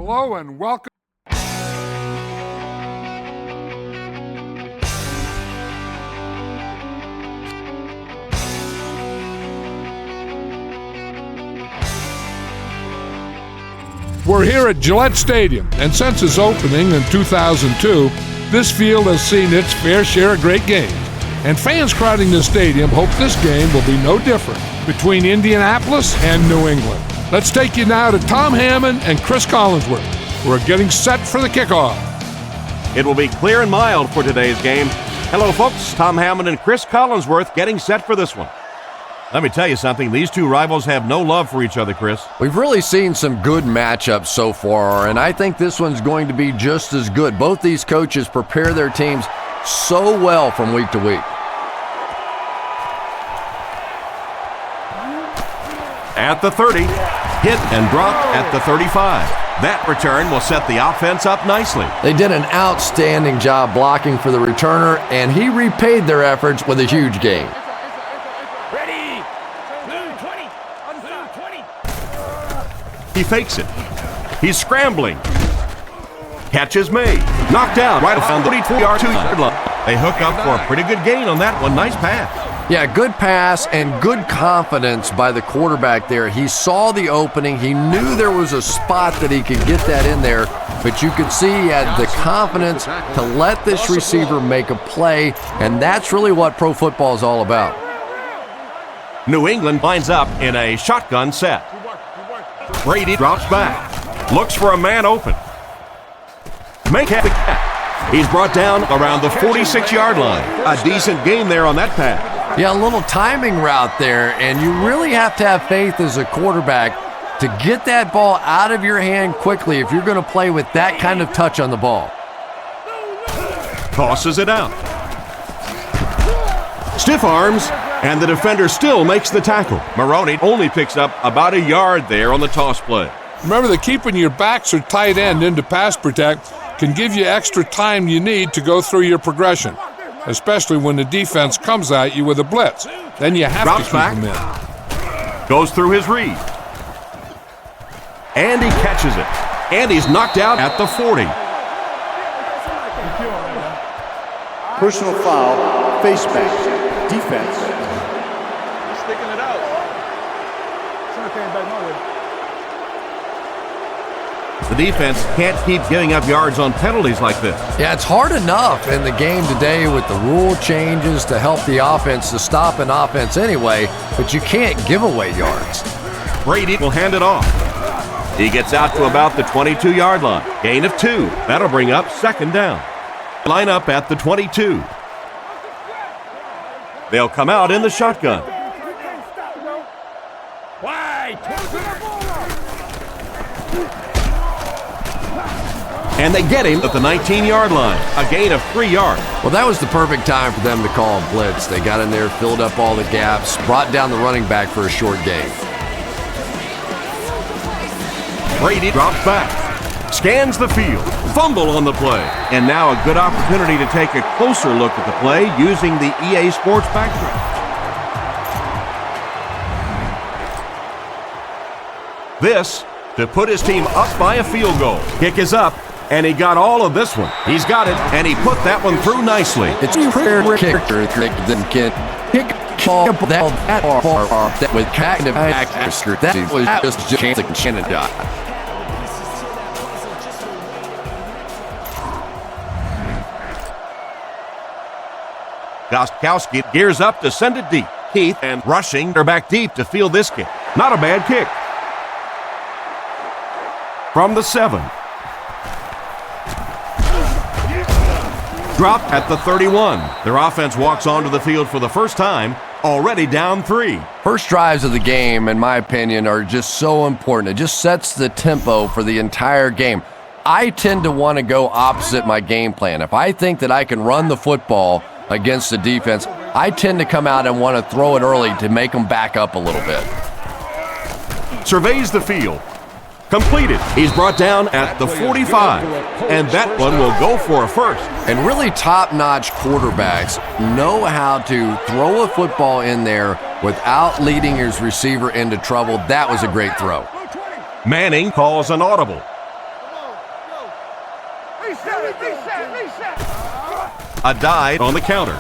Hello and welcome. We're here at Gillette Stadium, and since its opening in 2002, this field has seen its fair share of great games. And fans crowding the stadium hope this game will be no different between Indianapolis and New England. Let's take you now to Tom Hammond and Chris Collinsworth, who are getting set for the kickoff. It will be clear and mild for today's game. Hello, folks. Tom Hammond and Chris Collinsworth getting set for this one. Let me tell you something. These two rivals have no love for each other, Chris. We've really seen some good matchups so far, and I think this one's going to be just as good. Both these coaches prepare their teams so well from week to week. At the 30, hit and drop at the 35. That return will set the offense up nicely. They did an outstanding job blocking for the returner, and he repaid their efforts with a huge gain. Ready! Blue 20! Blue 20! He fakes it. He's scrambling. Catch is made. Knocked down right around the 44-yard 2-yard line. They hook up for a pretty good gain on that one. Nice pass. Yeah, good pass and good confidence by the quarterback there. He saw the opening. He knew there was a spot that he could get that in there, but you could see he had the confidence to let this receiver make a play, and that's really what pro football is all about. New England lines up in a shotgun set. Brady drops back. Looks for a man open. Make the catch. He's brought down around the 46-yard line. A decent gain there on that pass. Yeah, a little timing route there, and you really have to have faith as a quarterback to get that ball out of your hand quickly if you're going to play with that kind of touch on the ball. Tosses it out. Stiff arms, and the defender still makes the tackle. Maroney only picks up about a yard there on the toss play. Remember that keeping your backs or tight end into pass protect can give you extra time you need to go through your progression, especially when the defense comes at you with a blitz. Then you have to keep them in. Goes through his read. And he catches it. And he's knocked out at the 40. Personal foul, face mask, defense. He's sticking it out. It's not coming back nowhere. The defense can't keep giving up yards on penalties like this. Yeah, it's hard enough in the game today with the rule changes to help the offense to stop an offense anyway, but you can't give away yards. Brady will hand it off. He gets out to about the 22-yard line. Gain of 2. That'll bring up second down. Line up at the 22. They'll come out in the shotgun. And they get him at the 19-yard line, a gain of 3 yards. Well, that was the perfect time for them to call a blitz. They got in there, filled up all the gaps, brought down the running back for a short gain. Brady drops back, scans the field, fumble on the play, and now a good opportunity to take a closer look at the play using the EA Sports backdrop. This to put his team up by a field goal. Kick is up. And he got all of this one. He's got it, and he put that one through nicely. It's a prayer kicker that can kick ball that far with kind of accuracy. That was just a chance to Canada. Gostkowski gears up to send it deep. Keith and Rushing are back deep to field this kick. Not a bad kick. From the 7. Dropped at the 31. Their offense walks onto the field for the first time, already down 3. First drives of the game, in my opinion, are just so important. It just sets the tempo for the entire game. I tend to want to go opposite my game plan. If I think that I can run the football against the defense, I tend to come out and want to throw it early to make them back up a little bit. Surveys the field. Completed. He's brought down at the 45, and that one will go for a first. And really top-notch quarterbacks know how to throw a football in there without leading his receiver into trouble. That was a great throw. Manning calls an audible. A dive on the counter.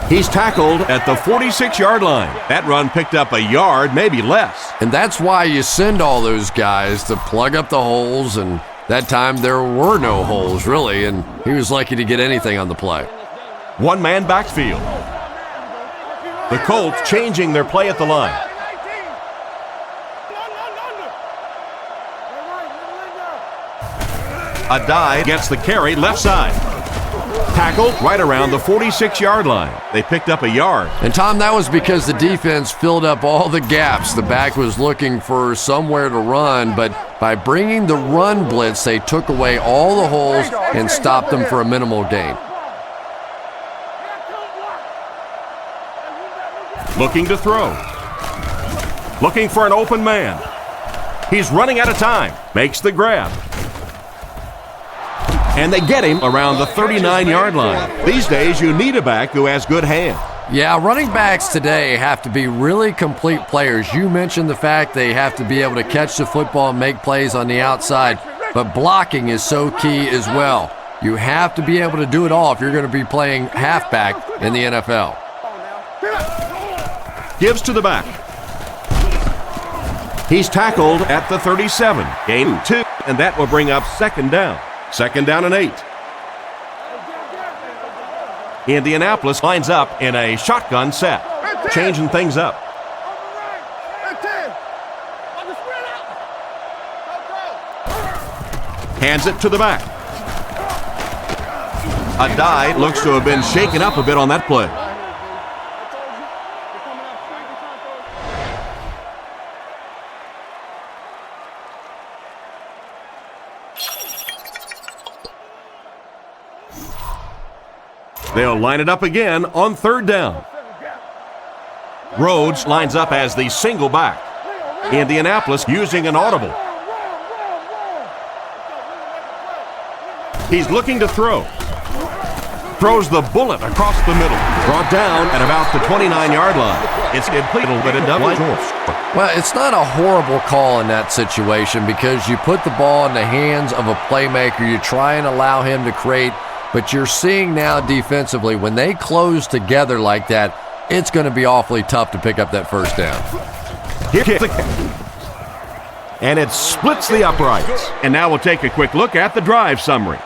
He's tackled at the 46-yard line. That run picked up a yard, maybe less. And that's why you send all those guys to plug up the holes, and that time there were no holes, really, and he was lucky to get anything on the play. One-man backfield. The Colts changing their play at the line. A dive gets the carry left side. Tackled right around the 46-yard line. They picked up a yard. And Tom, that was because the defense filled up all the gaps. The back was looking for somewhere to run, but by bringing the run blitz, they took away all the holes and stopped them for a minimal gain. Looking to throw. Looking for an open man. He's running out of time. Makes the grab. And they get him around the 39-yard line. These days, you need a back who has good hands. Yeah, running backs today have to be really complete players. You mentioned the fact they have to be able to catch the football and make plays on the outside, but blocking is so key as well. You have to be able to do it all if you're going to be playing halfback in the NFL. Gives to the back. He's tackled at the 37. Gain 2, and that will bring up second down. Second down and 8. Indianapolis lines up in a shotgun set, changing things up. Hands it to the back. A dive looks to have been shaken up a bit on that play. They'll line it up again on third down. Rhodes lines up as the single back. Indianapolis using an audible. He's looking to throw. Throws the bullet across the middle. Brought down at about the 29-yard line. It's complete, but it doesn't. Well, it's not a horrible call in that situation because you put the ball in the hands of a playmaker. You try and allow him to create. But you're seeing now defensively, when they close together like that, it's going to be awfully tough to pick up that first down. And it splits the uprights. And now we'll take a quick look at the drive summary.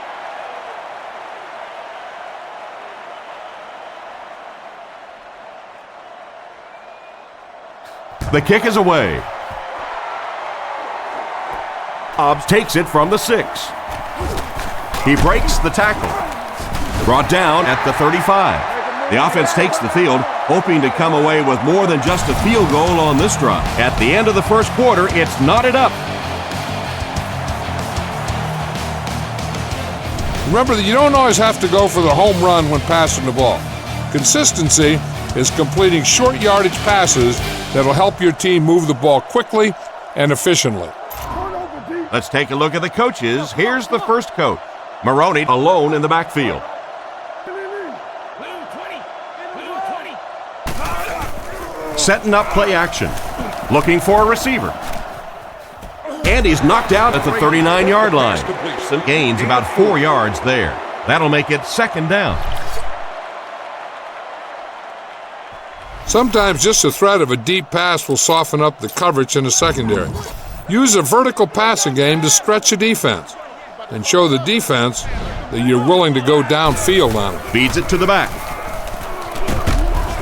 The kick is away. Hobbs takes it from the 6. He breaks the tackle. Brought down at the 35. The offense takes the field, hoping to come away with more than just a field goal on this drive. At the end of the first quarter, it's knotted up. Remember that you don't always have to go for the home run when passing the ball. Consistency is completing short yardage passes that will help your team move the ball quickly and efficiently. Let's take a look at the coaches. Here's the first coach. Maroney alone in the backfield. Setting up play action. Looking for a receiver. And he's knocked out at the 39-yard line. Gains about 4 yards there. That'll make it second down. Sometimes just the threat of a deep pass will soften up the coverage in the secondary. Use a vertical passing game to stretch a defense and show the defense that you're willing to go downfield on it. Feeds it to the back.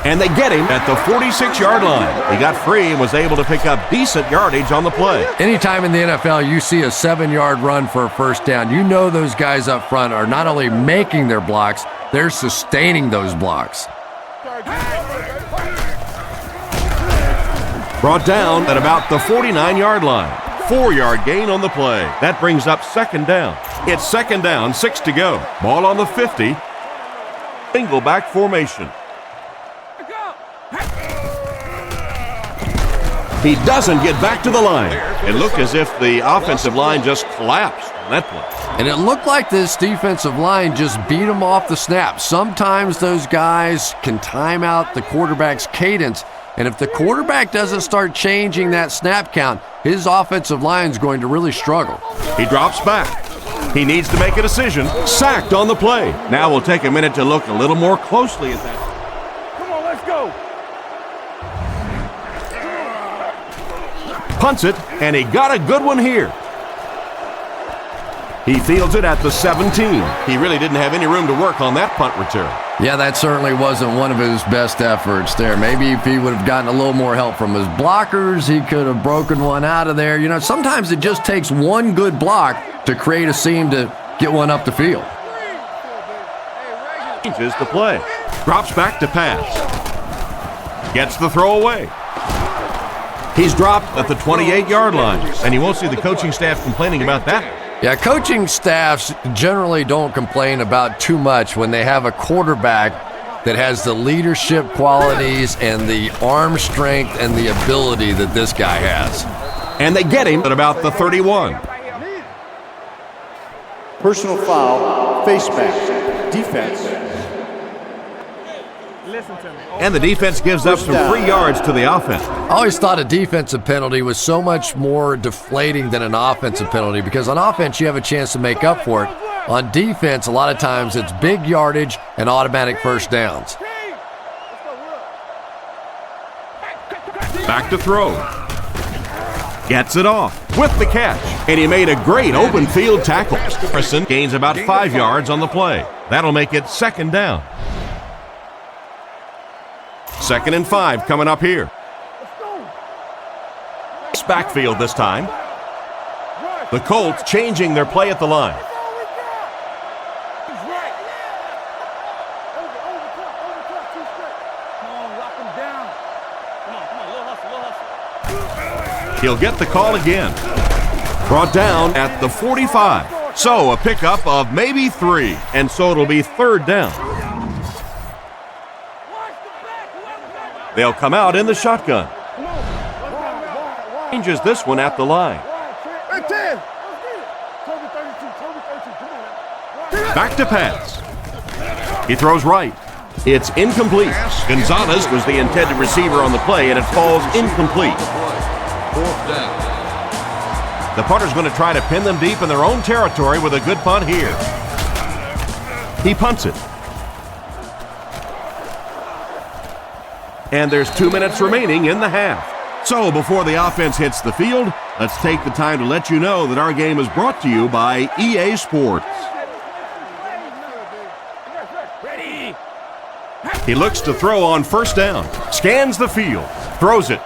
And they get him at the 46-yard line. He got free and was able to pick up decent yardage on the play. Anytime in the NFL you see a 7-yard run for a first down, you know those guys up front are not only making their blocks, they're sustaining those blocks. Brought down at about the 49-yard line. 4-yard gain on the play. That brings up second down. It's second down, 6 to go. Ball on the 50. Single back formation. He doesn't get back to the line. It looked as if the offensive line just collapsed on that play. And it looked like this defensive line just beat him off the snap. Sometimes those guys can time out the quarterback's cadence, and if the quarterback doesn't start changing that snap count, his offensive line is going to really struggle. He drops back. He needs to make a decision. Sacked on the play. Now we'll take a minute to look a little more closely at that. Come on, let's go. Punts it, and he got a good one here. He fields it at the 17. He really didn't have any room to work on that punt return. Yeah, that certainly wasn't one of his best efforts there. Maybe if he would have gotten a little more help from his blockers, he could have broken one out of there. You know, sometimes it just takes one good block to create a seam to get one up the field. Changes the play. Drops back to pass. Gets the throw away. He's dropped at the 28-yard line, and you won't see the coaching staff complaining about that. Yeah, coaching staffs generally don't complain about too much when they have a quarterback that has the leadership qualities and the arm strength and the ability that this guy has. And they get him at about the 31. Personal foul, face mask, defense. Listen to me. And the defense gives up some free yards to the offense. I always thought a defensive penalty was so much more deflating than an offensive penalty because on offense you have a chance to make up for it. On defense, a lot of times it's big yardage and automatic first downs. Back to throw. Gets it off with the catch. And he made a great open field tackle. Jefferson gains about 5 yards on the play. That'll make it second down. 2nd and 5 coming up here. It's backfield this time. The Colts changing their play at the line. He'll get the call again. Brought down at the 45. So a pickup of maybe 3. And so it'll be 3rd down. They'll come out in the shotgun. Changes this one at the line. Back to pass. He throws right. It's incomplete. Gonzalez was the intended receiver on the play, and it falls incomplete. 4th down. The punter's going to try to pin them deep in their own territory with a good punt here. He punts it. And there's 2 minutes remaining in the half. So before the offense hits the field, let's take the time to let you know that our game is brought to you by EA Sports. He looks to throw on 1st down. Scans the field. Throws it.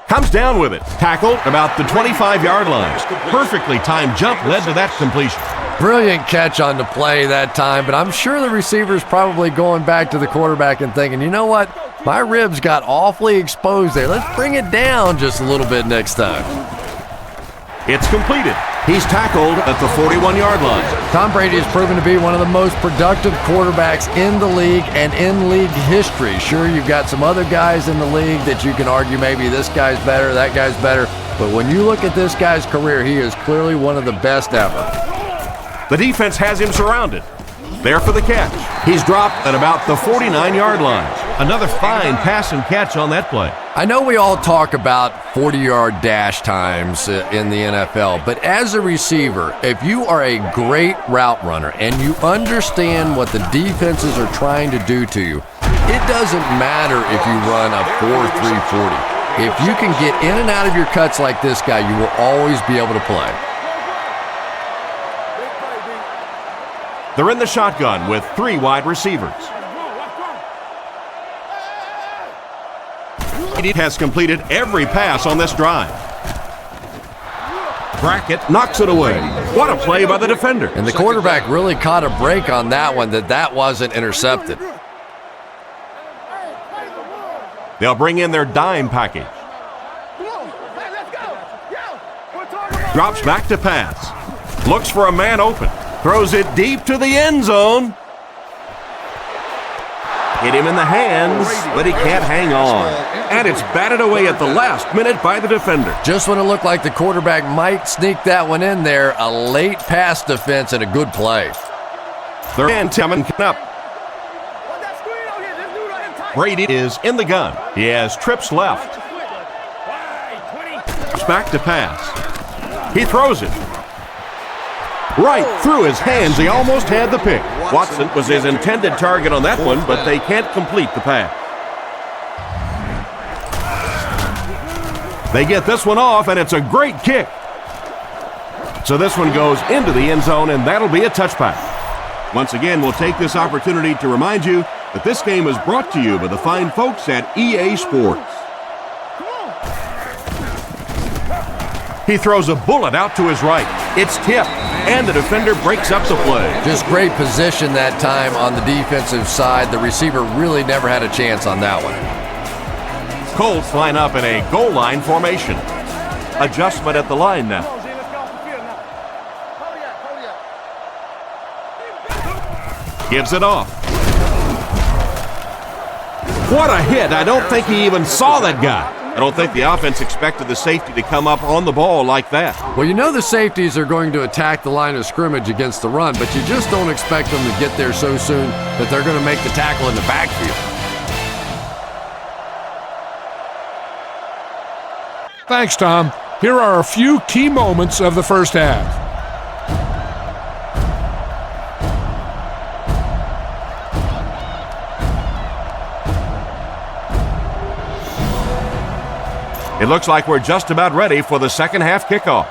Comes down with it. Tackled about the 25-yard line. Perfectly timed jump led to that completion. Brilliant catch on the play that time, but I'm sure the receiver's probably going back to the quarterback and thinking, you know what? My ribs got awfully exposed there. Let's bring it down just a little bit next time. It's completed. He's tackled at the 41-yard line. Tom Brady has proven to be one of the most productive quarterbacks in the league and in league history. Sure, you've got some other guys in the league that you can argue maybe this guy's better, that guy's better. But when you look at this guy's career, he is clearly one of the best ever. The defense has him surrounded. There for the catch. He's dropped at about the 49-yard line. Another fine pass and catch on that play. I know we all talk about 40-yard dash times in the NFL, but as a receiver, if you are a great route runner and you understand what the defenses are trying to do to you, it doesn't matter if you run a 4.340. If you can get in and out of your cuts like this guy, you will always be able to play. They're in the shotgun with 3 wide receivers. He has completed every pass on this drive. Brackett knocks it away. What a play by the defender. And the quarterback really caught a break on that one, that wasn't intercepted. They'll bring in their dime package. Drops back to pass. Looks for a man open. Throws it deep to the end zone. Hit him in the hands, but he can't hang on. And it's batted away at the last minute by the defender. Just when it looked like the quarterback might sneak that one in there, a late pass defense and a good play. They're coming up. Brady is in the gun. He has trips left. Back to pass. He throws it. Right through his hands. He almost had the pick. Watson was his intended target on that one, but they can't complete the pass. They get this one off, and it's a great kick. So this one goes into the end zone, and that'll be a touchback. Once again, we'll take this opportunity to remind you that this game is brought to you by the fine folks at EA Sports. He throws a bullet out to his right. It's tipped, and the defender breaks up the play. Just great position that time on the defensive side. The receiver really never had a chance on that one. Colts line up in a goal line formation. Adjustment at the line now. Gives it off. What a hit. I don't think he even saw that guy. I don't think the offense expected the safety to come up on the ball like that. Well, you know the safeties are going to attack the line of scrimmage against the run, but you just don't expect them to get there so soon that they're going to make the tackle in the backfield. Thanks, Tom. Here are a few key moments of the first half. It looks like we're just about ready for the second half kickoff.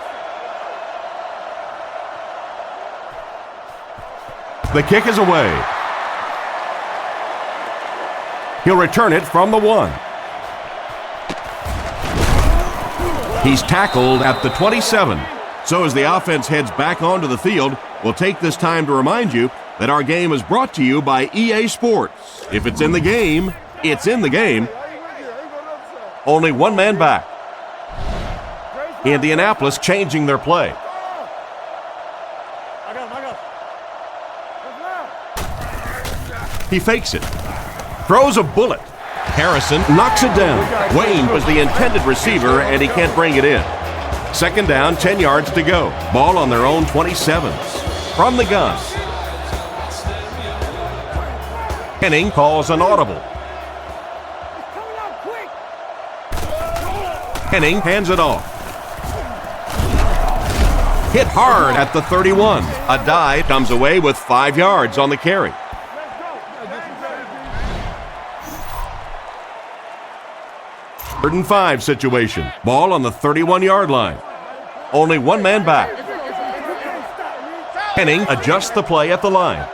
The kick is away. He'll return it from the 1. He's tackled at the 27. So as the offense heads back onto the field, we'll take this time to remind you that our game is brought to you by EA Sports. If it's in the game, it's in the game. Only one man back. Indianapolis changing their play. He fakes it. Throws a bullet. Harrison knocks it down. Wayne was the intended receiver, and he can't bring it in. Second down, 10 yards to go. Ball on their own 27s. From the gun. Henning calls an audible. Henning hands it off. Hit hard at the 31. A dive comes away with 5 yards on the carry. Third and 5 situation. Ball on the 31-yard line. Only one man back. Henning adjusts the play at the line.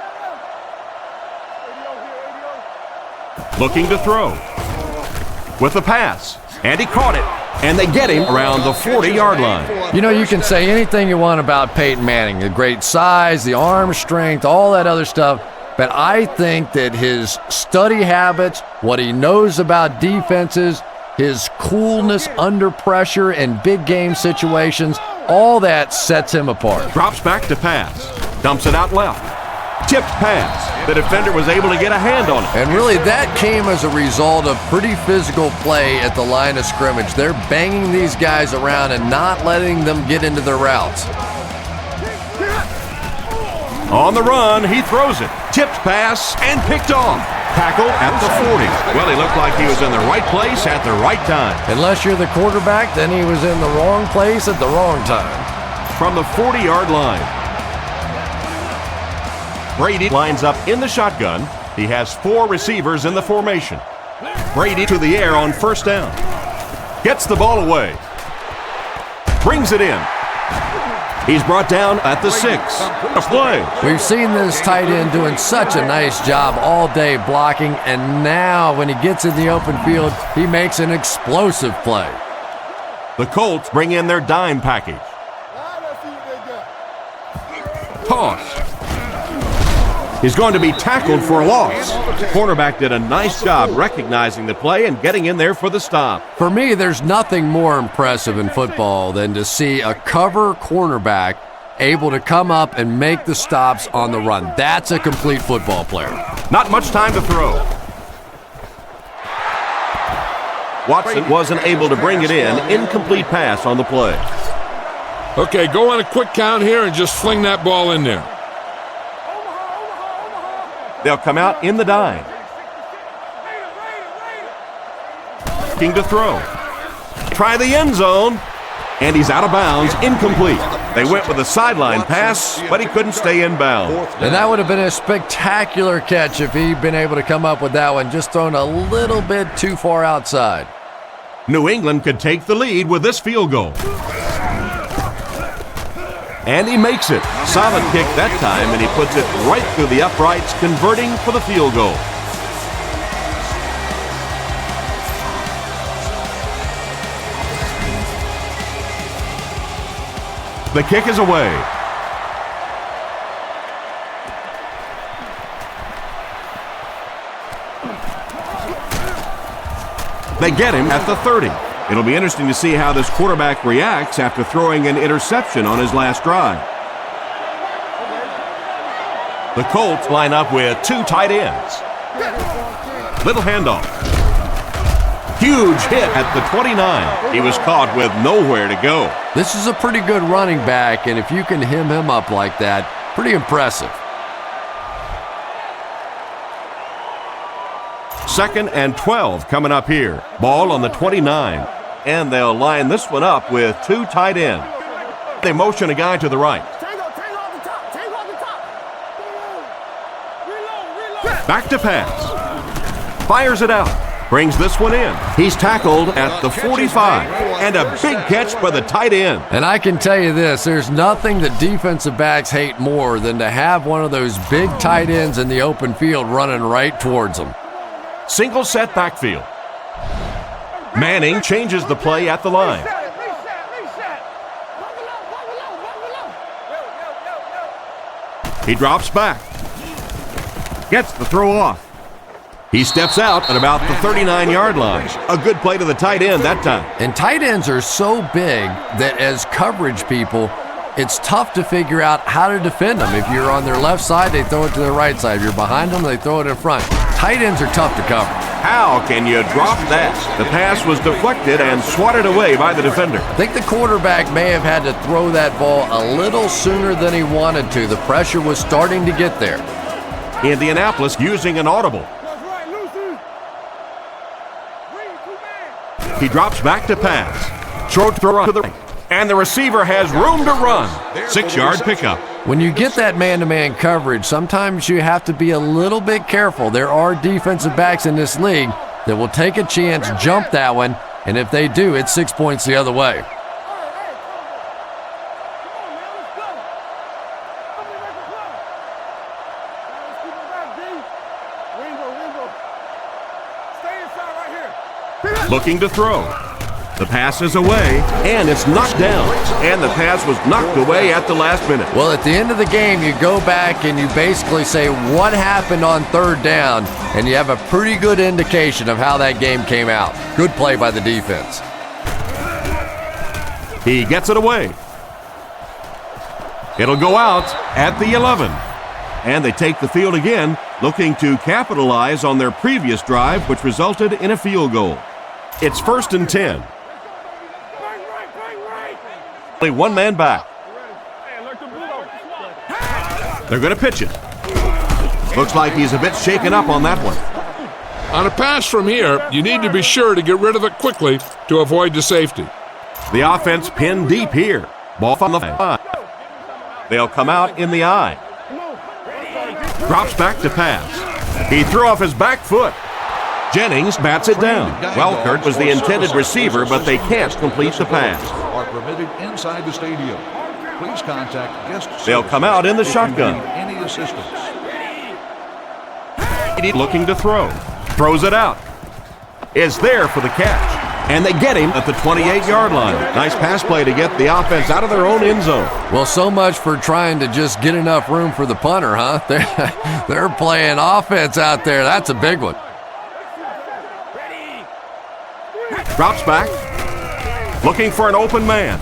Looking to throw. With the pass. And he caught it. And they get him around the 40-yard line. You know, you can say anything you want about Peyton Manning, the great size, the arm strength, all that other stuff, but I think that his study habits, what he knows about defenses, his coolness under pressure in big game situations, all that sets him apart. Drops back to pass. Dumps it out left. Tipped pass. The defender was able to get a hand on it. And really, that came as a result of pretty physical play at the line of scrimmage. They're banging these guys around and not letting them get into their routes. On the run, he throws it. Tipped pass and picked off. Tackle at the 40. Well, he looked like he was in the right place at the right time. Unless you're the quarterback, then he was in the wrong place at the wrong time. From the 40-yard line. Brady lines up in the shotgun. He has 4 receivers in the formation. Brady to the air on first down. Gets the ball away. Brings it in. He's brought down at the 6. A play. We've seen this tight end doing such a nice job all day blocking, and now when he gets in the open field, he makes an explosive play. The Colts bring in their dime package. Toss. He's going to be tackled for a loss. The cornerback did a nice job recognizing the play and getting in there for the stop. For me, there's nothing more impressive in football than to see a cover cornerback able to come up and make the stops on the run. That's a complete football player. Not much time to throw. Watson wasn't able to bring it in. Incomplete pass on the play. Okay, go on a quick count here and just fling that ball in there. They'll come out in the dime. Looking to throw. Try the end zone. And he's out of bounds, incomplete. They went with a sideline pass, but he couldn't stay in bounds. And that would have been a spectacular catch if he'd been able to come up with that one, just thrown a little bit too far outside. New England could take the lead with this field goal. And he makes it. Solid kick that time, and he puts it right through the uprights, converting for the field goal. The kick is away. They get him at the 30. It'll be interesting to see how this quarterback reacts after throwing an interception on his last drive. The Colts line up with two tight ends. Little handoff. Huge hit at the 29. He was caught with nowhere to go. This is a pretty good running back, and if you can hem him up like that, pretty impressive. 2nd and 12 coming up here. Ball on the 29. And they'll line this one up with two tight ends. They motion a guy to the right. Back to pass. Fires it out. Brings this one in. He's tackled at the 45. And a big catch by the tight end. And I can tell you this, there's nothing that defensive backs hate more than to have one of those big tight ends in the open field running right towards them. Single set backfield. Manning changes the play at the line. He drops back. Gets the throw off. He steps out at about the 39-yard line. A good play to the tight end that time. And tight ends are so big that as coverage people, it's tough to figure out how to defend them. If you're on their left side, they throw it to their right side. If you're behind them, they throw it in front. Tight ends are tough to cover. How can you drop that? The pass was deflected and swatted away by the defender. I think the quarterback may have had to throw that ball a little sooner than he wanted to. The pressure was starting to get there. Indianapolis using an audible. He drops back to pass. Short throw to the right. And the receiver has room to run. 6-yard pickup. When you get that man-to-man coverage, sometimes you have to be a little bit careful. There are defensive backs in this league that will take a chance, jump that one, and if they do, it's 6 points the other way. Looking to throw. The pass is away, and it's knocked down. And the pass was knocked away at the last minute. Well, at the end of the game, you go back and you basically say what happened on third down, and you have a pretty good indication of how that game came out. Good play by the defense. He gets it away. It'll go out at the 11. And they take the field again, looking to capitalize on their previous drive, which resulted in a field goal. It's 1st and 10. Only one man back. They're going to pitch it. Looks like he's a bit shaken up on that one. On a pass from here, you need to be sure to get rid of it quickly to avoid the safety. The offense pinned deep here. Ball on the 5. They'll come out in the I. Drops back to pass. He threw off his back foot. Jennings bats it down. Welkert was the intended receiver, but they can't complete the pass. Are permitted inside the stadium. Please contact guest. They'll come out in the shotgun. Any assistance? Looking to throw. Throws it out. Is there for the catch. And they get him at the 28-yard line. Nice pass play to get the offense out of their own end zone. Well, so much for trying to just get enough room for the punter, huh? They're playing offense out there. That's a big one. Drops back. Looking for an open man.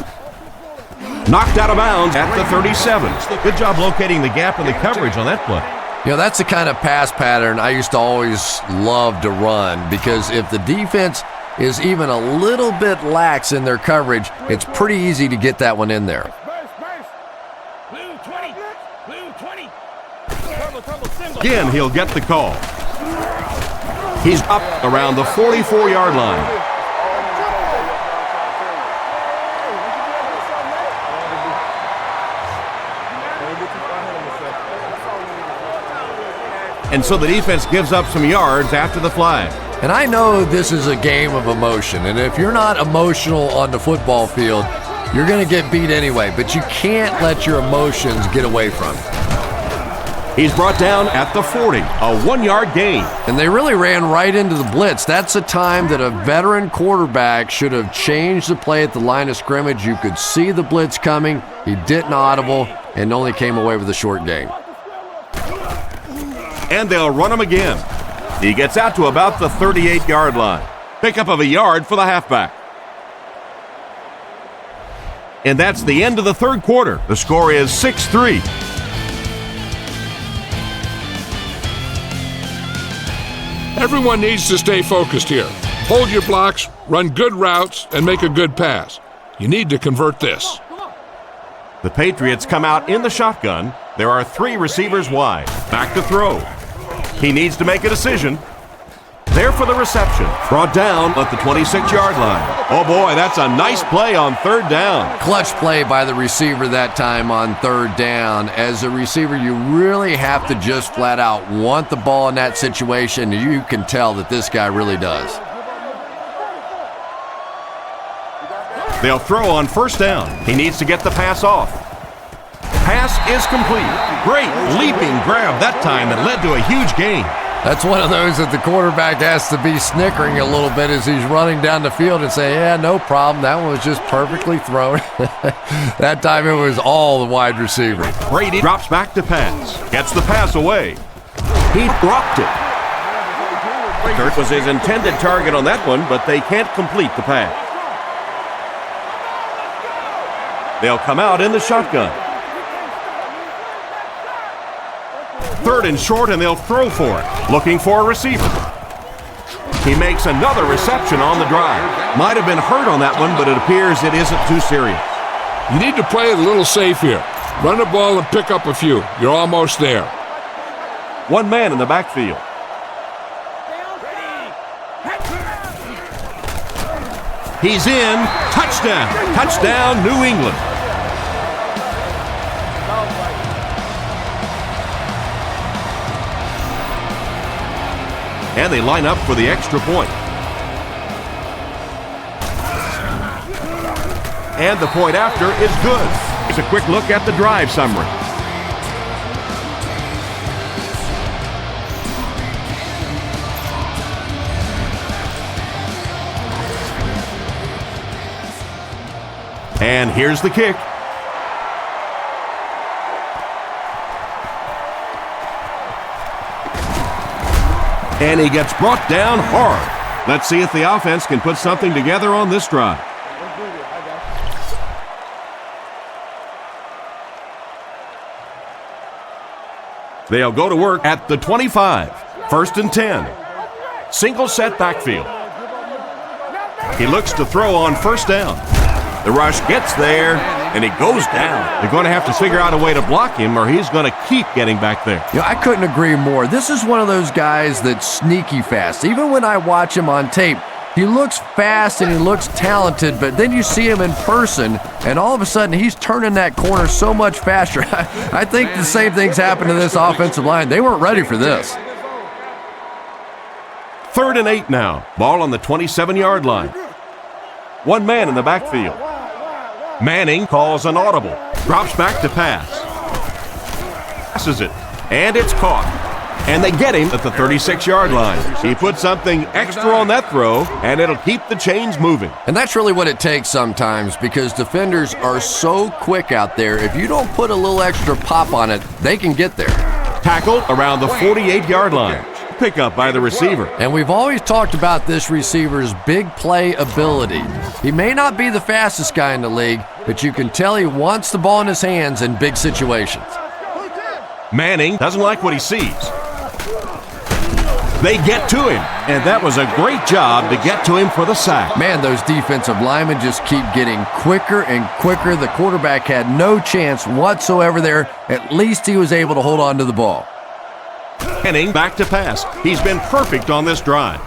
Knocked out of bounds at the 37. Good job locating the gap in the coverage on that play. You know, that's the kind of pass pattern I used to always love to run, because if the defense is even a little bit lax in their coverage, it's pretty easy to get that one in there. Again, he'll get the call. He's up around the 44-yard line. And so the defense gives up some yards after the flag. And I know this is a game of emotion, and if you're not emotional on the football field, you're going to get beat anyway, but you can't let your emotions get away from you. He's brought down at the 40, a 1-yard gain. And they really ran right into the blitz. That's a time that a veteran quarterback should have changed the play at the line of scrimmage. You could see the blitz coming. He didn't audible and only came away with a short gain. And they'll run him again. He gets out to about the 38-yard line. Pickup of a yard for the halfback. And that's the end of the third quarter. The score is 6-3. Everyone needs to stay focused here. Hold your blocks, run good routes, and make a good pass. You need to convert this. The Patriots come out in the shotgun. There are 3 receivers wide. Back to throw. He needs to make a decision. There for the reception. Brought down at the 26-yard line. Oh boy, that's a nice play on third down. Clutch play by the receiver that time on third down. As a receiver, you really have to just flat out want the ball in that situation. You can tell that this guy really does. They'll throw on first down. He needs to get the pass off. Pass is complete. Great leaping grab that time that led to a huge gain. That's one of those that the quarterback has to be snickering a little bit as he's running down the field and say, yeah, no problem. That one was just perfectly thrown. That time it was all the wide receiver. Brady drops back to pass. Gets the pass away. He dropped it. Kurt was his intended target on that one, but they can't complete the pass. They'll come out in the shotgun. Third and short, and they'll throw for it. Looking for a receiver. He makes another reception on the drive. Might have been hurt on that one, but it appears it isn't too serious. You need to play it a little safe here. Run the ball and pick up a few. You're almost there. One man in the backfield. He's in. Touchdown. Touchdown, New England. And they line up for the extra point. And the point after is good. Here's a quick look at the drive summary. And here's the kick. And he gets brought down hard. Let's see if the offense can put something together on this drive. They'll go to work at the 25. First and 10. Single set backfield. He looks to throw on first down. The rush gets there, and he goes down. They're going to have to figure out a way to block him, or he's going to keep getting back there. You know, I couldn't agree more. This is one of those guys that's sneaky fast. Even when I watch him on tape, he looks fast and he looks talented, but then you see him in person, and all of a sudden he's turning that corner so much faster. I think the same thing's happened to this offensive line. They weren't ready for this. Third and 8 now. Ball on the 27-yard line. One man in the backfield. Manning calls an audible. Drops back to pass. Passes it. And it's caught. And they get him at the 36-yard line. He put something extra on that throw, and it'll keep the chains moving. And that's really what it takes sometimes, because defenders are so quick out there. If you don't put a little extra pop on it, they can get there. Tackled around the 48-yard line. Pickup by the receiver. And we've always talked about this receiver's big play ability. He may not be the fastest guy in the league, but you can tell he wants the ball in his hands in big situations. Manning doesn't like what he sees. They get to him, and that was a great job to get to him for the sack. Man, those defensive linemen just keep getting quicker and quicker. The quarterback had no chance whatsoever there. At least he was able to hold on to the ball. Manning back to pass. He's been perfect on this drive.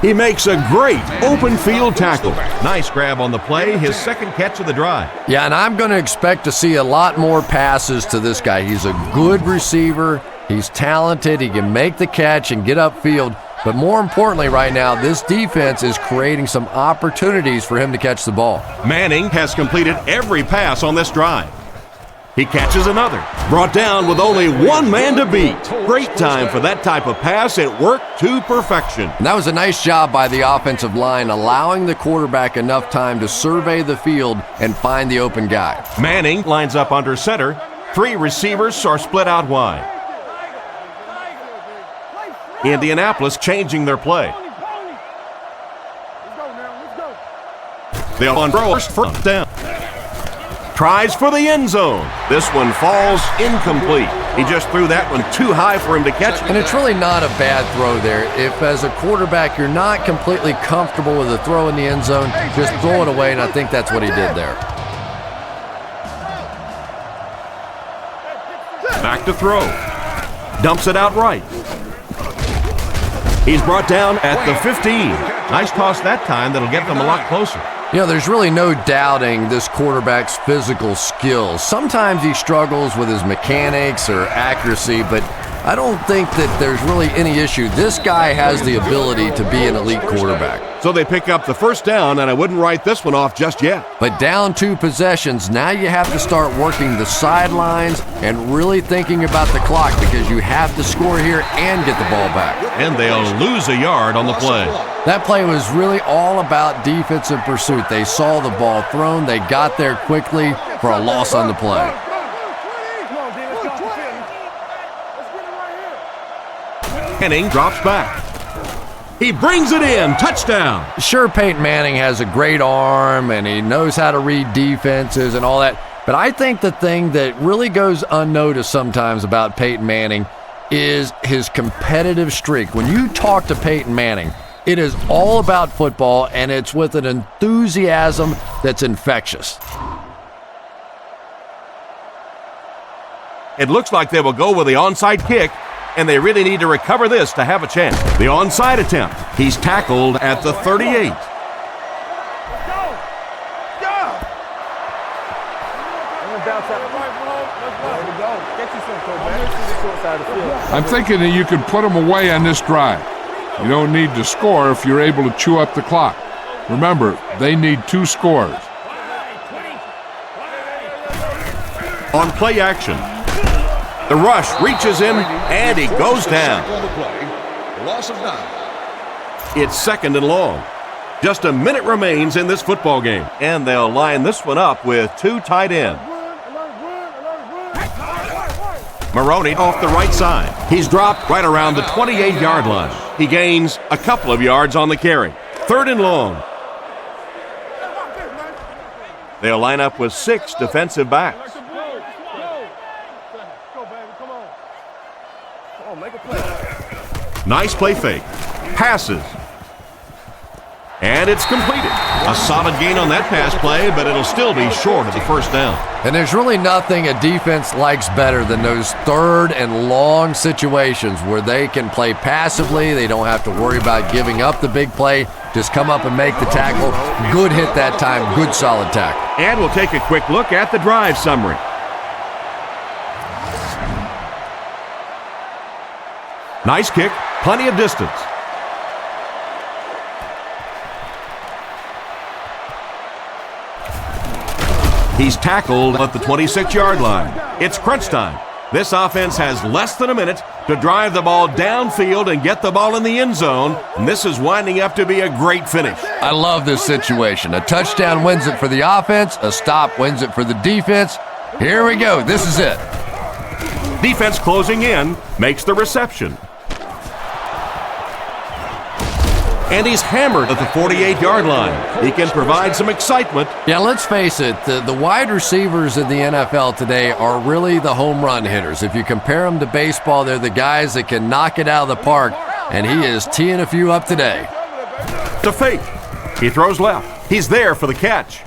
He makes a great open field tackle. Nice grab on the play, his second catch of the drive. Yeah, and I'm going to expect to see a lot more passes to this guy. He's a good receiver. He's talented. He can make the catch and get upfield. But more importantly right now, this defense is creating some opportunities for him to catch the ball. Manning has completed every pass on this drive. He catches another. Brought down with only one man to beat. Great time for that type of pass. It worked to perfection. And that was a nice job by the offensive line, allowing the quarterback enough time to survey the field and find the open guy. Manning lines up under center. 3 receivers are split out wide. Indianapolis changing their play. They'll throw first down. Tries for the end zone. This one falls incomplete. He just threw that one too high for him to catch. And it's really not a bad throw there. If, as a quarterback, you're not completely comfortable with a throw in the end zone, just throw it away, and I think that's what he did there. Back to throw. Dumps it out right. He's brought down at the 15. Nice toss that time that'll get them a lot closer. You know, there's really no doubting this quarterback's physical skills. Sometimes he struggles with his mechanics or accuracy, but I don't think that there's really any issue. This guy has the ability to be an elite quarterback. So they pick up the first down, and I wouldn't write this one off just yet. But down 2 possessions, now you have to start working the sidelines and really thinking about the clock because you have to score here and get the ball back. And they'll lose a yard on the play. That play was really all about defensive pursuit. They saw the ball thrown, they got there quickly for a loss on the play. Manning drops back. He brings it in. Touchdown. Sure, Peyton Manning has a great arm and he knows how to read defenses and all that, but I think the thing that really goes unnoticed sometimes about Peyton Manning is his competitive streak. When you talk to Peyton Manning, it is all about football, and it's with an enthusiasm that's infectious. It looks like they will go with the onside kick, and they really need to recover this to have a chance. The onside attempt. He's tackled at the 38. I'm thinking that you can put them away on this drive. You don't need to score if you're able to chew up the clock. Remember, they need 2 scores. On play action. The rush reaches him, and he goes down. Loss of 9. It's 2nd and long. Just a minute remains in this football game, and they'll line this one up with 2 tight ends. Maroney off the right side. He's dropped right around the 28-yard line. He gains a couple of yards on the carry. 3rd and long. They'll line up with 6 defensive backs. Nice play fake. Passes. And it's completed. A solid gain on that pass play, but it'll still be short of the first down. And there's really nothing a defense likes better than those 3rd and long situations where they can play passively. They don't have to worry about giving up the big play. Just come up and make the tackle. Good hit that time. Good solid tackle. And we'll take a quick look at the drive summary. Nice kick. Plenty of distance. He's tackled at the 26-yard line. It's crunch time. This offense has less than a minute to drive the ball downfield and get the ball in the end zone, and this is winding up to be a great finish. I love this situation. A touchdown wins it for the offense. A stop wins it for the defense. Here we go. This is it. Defense closing in, makes the reception. And he's hammered at the 48-yard line. He can provide some excitement. Yeah, let's face it, the wide receivers in the NFL today are really the home run hitters. If you compare them to baseball, they're the guys that can knock it out of the park, and he is teeing a few up today. To fake. He throws left. He's there for the catch.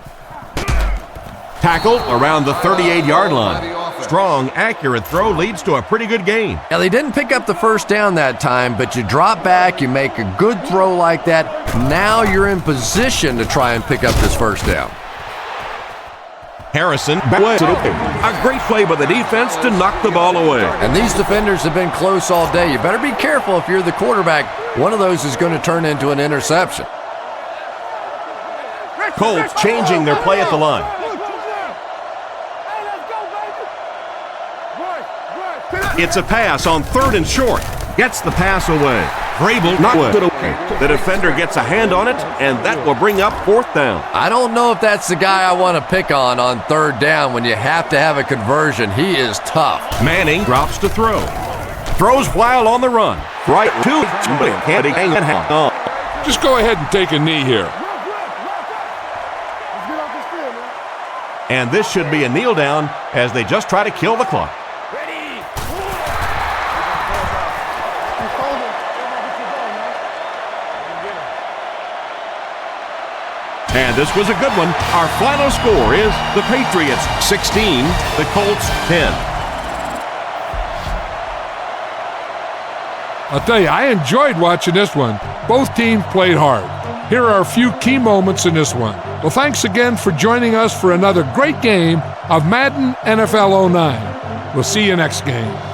Tackled around the 38-yard line. Strong, accurate throw leads to a pretty good gain. Now, they didn't pick up the first down that time, but you drop back, you make a good throw like that. Now you're in position to try and pick up this first down. Harrison backs it away. A great play by the defense to knock the ball away. And these defenders have been close all day. You better be careful if you're the quarterback. One of those is going to turn into an interception. Colts changing their play at the line. It's a pass on 3rd and short. Gets the pass away. Vrabel knocks it away. The defender gets a hand on it, and that will bring up 4th down. I don't know if that's the guy I want to pick on 3rd down when you have to have a conversion. He is tough. Manning drops to throw. Throws while on the run. Right to Just go ahead and take a knee here. And this should be a kneel down as they just try to kill the clock. And this was a good one. Our final score is the Patriots 16, the Colts 10. I'll tell you, I enjoyed watching this one. Both teams played hard. Here are a few key moments in this one. Well, thanks again for joining us for another great game of Madden NFL 09. We'll see you next game.